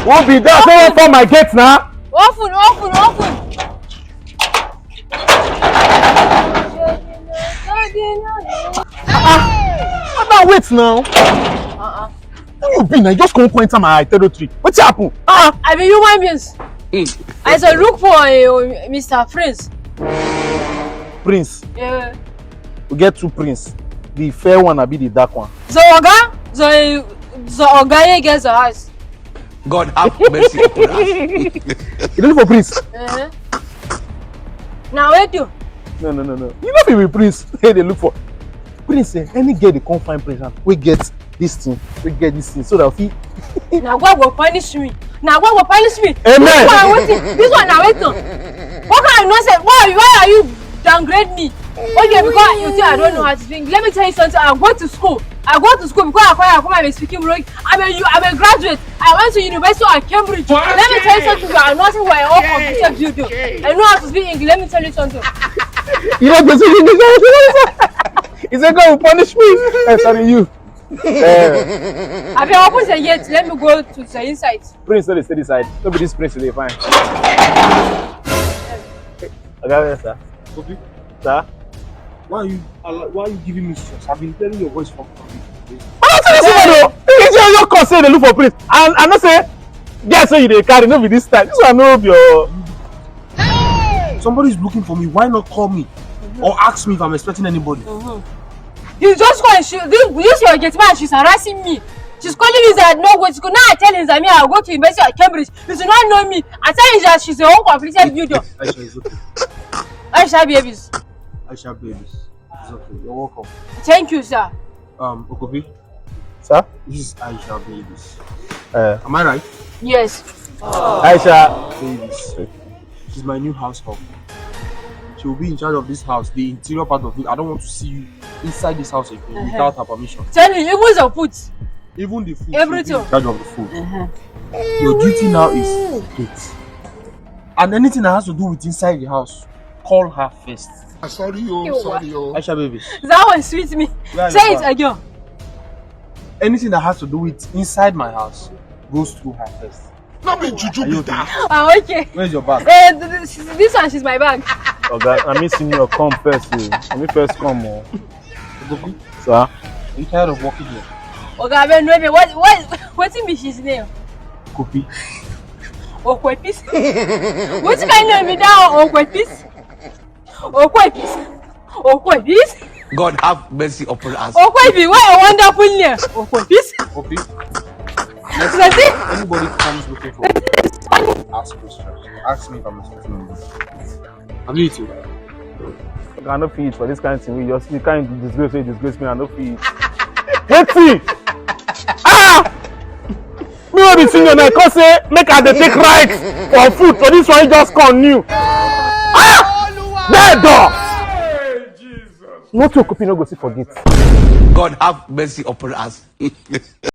What be that? Someone for my gate now. Open. Wait now. Who you be now? You just come enter my territory. What's happen? I mean, human beings. I said look for Mr. Prince. Prince. Yeah. We get two Prince. The fair one and be the dark one. The Oga gets the house. God have mercy upon us. You look for Prince? Now wait you. No. You know be with Prince. Hey, they look for Prince. Any girl they can't find Prince. We get this thing. So that he. Now God will punish me. Amen. This one now wait. What kind of nonsense? Why are you downgrade me? Okay, because you think I don't know how to speak. Let me tell you something. I go to school because I come and speaking wrong. I'm a graduate. I went to university at Cambridge. Let me tell you something. You are not who I all computer building. I know how to speak English. Let me tell you something. You don't go to English. Is that going to punish me? Sorry, you. I've been open the gate. Let me go to the inside. Prince, let me stay inside. Don't be this Prince today, fine. Okay, sir. Kobe, Sir? why are you giving me stress? I've been telling your voice from Kobe. I'm not telling you, it's your concern they look for Prince. And I not say, guess what you they carry, no be this time. This one no be your. Somebody's looking for me. Why not call me or ask me if I'm expecting anybody? You just go and this your GATEMAN. She's harassing me. She's calling me that no go to school. Now I tell him that me I'll go to university at Cambridge. You do not know me. I tell him that she's a whole completed builder. Aisha is okay. Aisha babies. Aisha babies. It's okay. You're welcome. Thank you, sir. Okobi. Sir? This is Aisha babies. Am I right? Yes. Aisha Babies. She's my new house help. She will be in charge of this house, the interior part of it. I don't want to see you inside this house again without her permission. Tell me, even the food. Even the food. Everything. In charge of the food. Your duty now is gate. And anything that has to do with inside the house, call her first. Sorry. Aisha babies. That one sweet me. Say it again. Anything that has to do with inside my house goes through her first. Not be juju be that. Okay. Where's your bag? This one, she's my bag. Okay, I'm missing your come first. Let me first come. Sir? Are you tired of walking here? Okay, maybe what's in his name? Kopi. Okwepis. What's kind of name now? Okwepis. God have mercy upon us. Okwepi, what a wonderful name. Okwepis. Kopi. Anybody comes looking for me, ask questions. Ask me if I'm expecting anybody. I'm you too. I cannot feel it for this kind of thing. You can't disgrace me. I don't feel it. Wait see! Me will be senior now. Cause say make her dey take right for food. For this one just come new. There door. No two copy no go see forget. God have mercy upon us.